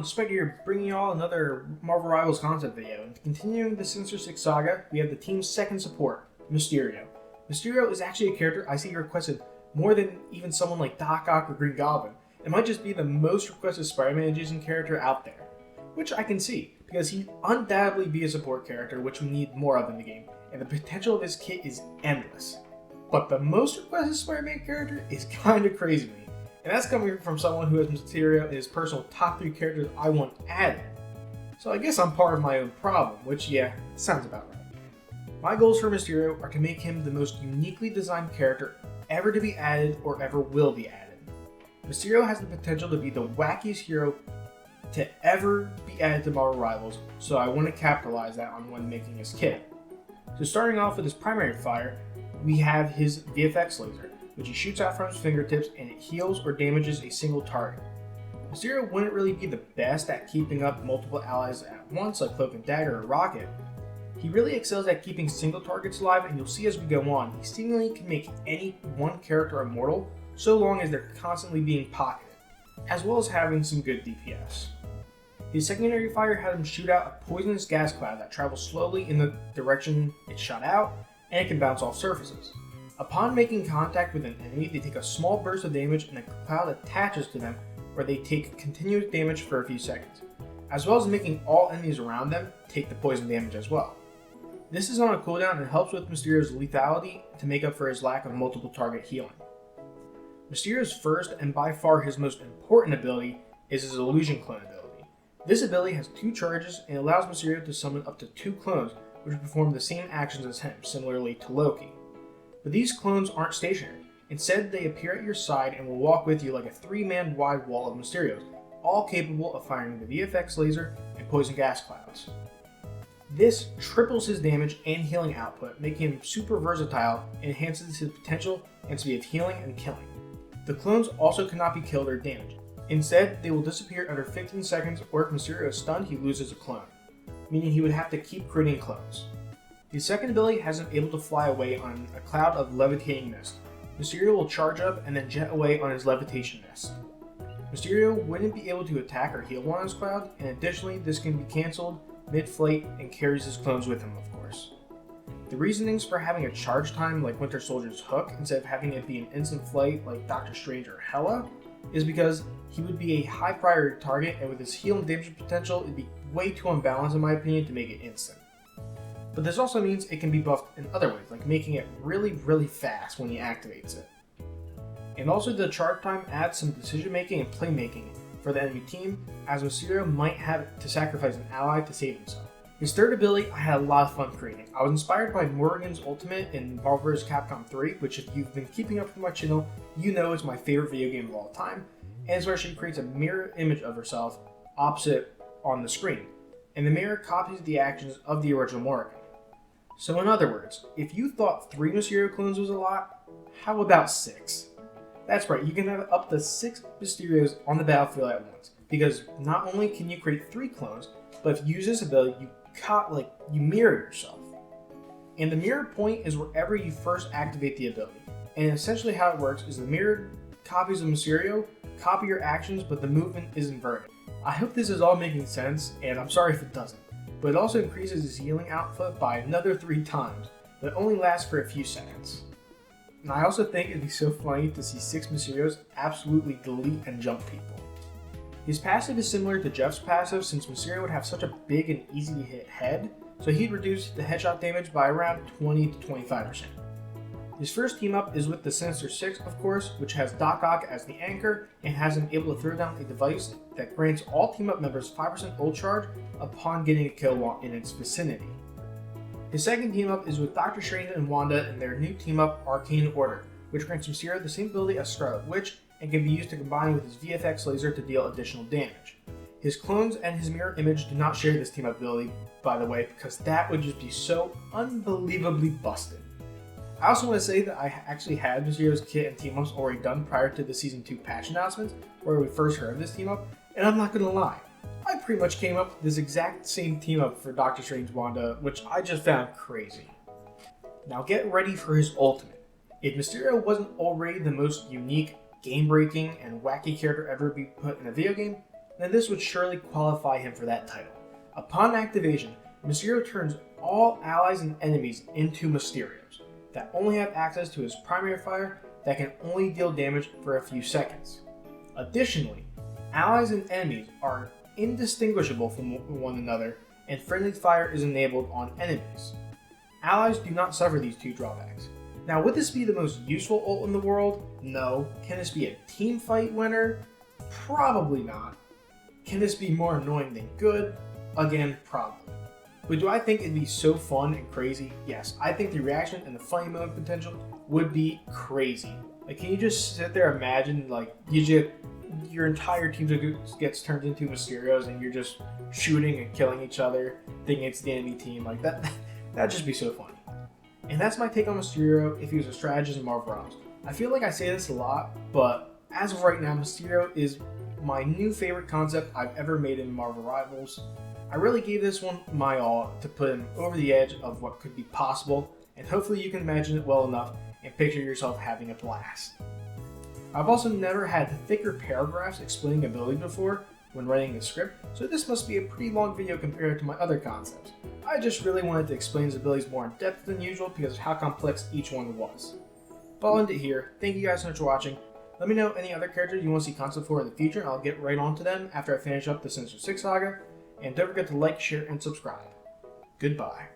everyone, Spike here, bringing y'all another Marvel Rivals concept video. And continuing the Sinister Six saga, we have the team's second support, Mysterio. Mysterio is actually a character I see requested more than even someone like Doc Ock or Green Goblin. It might just be the most requested Spider-Man adjacent character out there, which I can see, because he'd undoubtedly be a support character, which we need more of in the game, and the potential of his kit is endless. But the most requested Spider-Man character is kinda crazy to me. And that's coming from someone who has Mysterio in his personal top 3 characters I want added. So I guess I'm part of my own problem, which yeah, sounds about right. My goals for Mysterio are to make him the most uniquely designed character ever to be added or ever will be added. Mysterio has the potential to be the wackiest hero to ever be added to Marvel Rivals, so I want to capitalize that on when making his kit. So starting off with his primary fire, we have his VFX laser, which he shoots out from his fingertips and it heals or damages a single target. Mysterio wouldn't really be the best at keeping up multiple allies at once like Cloak and Dagger or Rocket. He really excels at keeping single targets alive, and you'll see as we go on, he seemingly can make any one character immortal so long as they're constantly being pocketed, as well as having some good DPS. His secondary fire had him shoot out a poisonous gas cloud that travels slowly in the direction it's shot out, and it can bounce off surfaces. Upon making contact with an enemy, they take a small burst of damage and the cloud attaches to them, where they take continuous damage for a few seconds, as well as making all enemies around them take the poison damage as well. This is on a cooldown and helps with Mysterio's lethality to make up for his lack of multiple target healing. Mysterio's first and by far his most important ability is his illusion clone ability. This ability has 2 charges and allows Mysterio to summon up to 2 clones which perform the same actions as him, similarly to Loki. But these clones aren't stationary. Instead, they appear at your side and will walk with you like a 3-man wide wall of Mysterios, all capable of firing the VFX laser and poison gas clouds. This triples his damage and healing output, making him super versatile and enhances his potential and speed of healing and killing. The clones also cannot be killed or damaged. Instead, they will disappear under 15 seconds, or if Mysterio is stunned, he loses a clone, meaning he would have to keep creating clones. His second ability has him able to fly away on a cloud of levitating mist. Mysterio will charge up and then jet away on his levitation mist. Mysterio wouldn't be able to attack or heal on his cloud, and additionally this can be cancelled mid-flight and carries his clones with him, of course. The reasonings for having a charge time like Winter Soldier's hook instead of having it be an instant flight like Doctor Strange or Hela is because he would be a high priority target, and with his heal and damage potential it'd be way too unbalanced in my opinion to make it instant. But this also means it can be buffed in other ways, like making it really fast when he activates it. And also the charge time adds some decision making and playmaking for the enemy team, as Mysterio might have to sacrifice an ally to save himself. His third ability I had a lot of fun creating. I was inspired by Morrigan's ultimate in Marvel vs. Capcom 3, which if you've been keeping up with my channel, you know is my favorite video game of all time, and it's where she creates a mirror image of herself opposite on the screen, and the mirror copies the actions of the original Morrigan. So in other words, if you thought 3 Mysterio clones was a lot, how about 6? That's right, you can have up to 6 Mysterios on the battlefield at once, because not only can you create 3 clones, but if you use this ability, you mirror yourself. And the mirror point is wherever you first activate the ability. And essentially how it works is the mirrored copies of Mysterio copy your actions, but the movement is inverted. I hope this is all making sense, and I'm sorry if it doesn't. But it also increases his healing output by another 3 times, but it only lasts for a few seconds. And I also think it'd be so funny to see 6 Mysterios absolutely delete and jump people. His passive is similar to Jeff's passive, since Mysterio would have such a big and easy to hit head, so he'd reduce the headshot damage by around 20 to 25%. His first team up is with the Sinister Six, of course, which has Doc Ock as the anchor and has him able to throw down a device that grants all team up members 5% ult charge upon getting a kill in its vicinity. His second team up is with Doctor Strange and Wanda in their new team up Arcane Order, which grants Mysterio the same ability as Scarlet Witch and can be used to combine with his VFX laser to deal additional damage. His clones and his mirror image do not share this team up ability, by the way, because that would just be so unbelievably busted. I also want to say that I actually had Mysterio's kit and team ups already done prior to the Season 2 patch announcements, where we first heard of this team up, and I'm not gonna lie, I pretty much came up with this exact same team up for Doctor Strange Wanda, which I just found crazy. Now get ready for his ultimate. If Mysterio wasn't already the most unique, game-breaking, and wacky character ever to be put in a video game, then this would surely qualify him for that title. Upon activation, Mysterio turns all allies and enemies into Mysterios that only have access to his primary fire that can only deal damage for a few seconds. Additionally, allies and enemies are indistinguishable from one another, and friendly fire is enabled on enemies. Allies do not suffer these two drawbacks. Now, would this be the most useful ult in the world? No. Can this be a team fight winner? Probably not. Can this be more annoying than good? Again, probably. But do I think it'd be so fun and crazy? Yes. I think the reaction and the funny moment potential would be crazy. Like, can you just sit there and imagine, like, your entire team gets turned into Mysterios and you're just shooting and killing each other, thinking it's the enemy team. Like, that'd just be so funny. And that's my take on Mysterio if he was a strategist in Marvel Rivals. I feel like I say this a lot, but as of right now, Mysterio is my new favorite concept I've ever made in Marvel Rivals. I really gave this one my all to put him over the edge of what could be possible, and hopefully you can imagine it well enough and picture yourself having a blast. I've also never had thicker paragraphs explaining abilities before when writing the script, so this must be a pretty long video compared to my other concepts. I just really wanted to explain his abilities more in depth than usual because of how complex each one was. But I'll end it here. Thank you guys so much for watching. Let me know any other characters you want to see concept for in the future, and I'll get right on to them after I finish up the Sinister Six saga. And don't forget to like, share, and subscribe. Goodbye.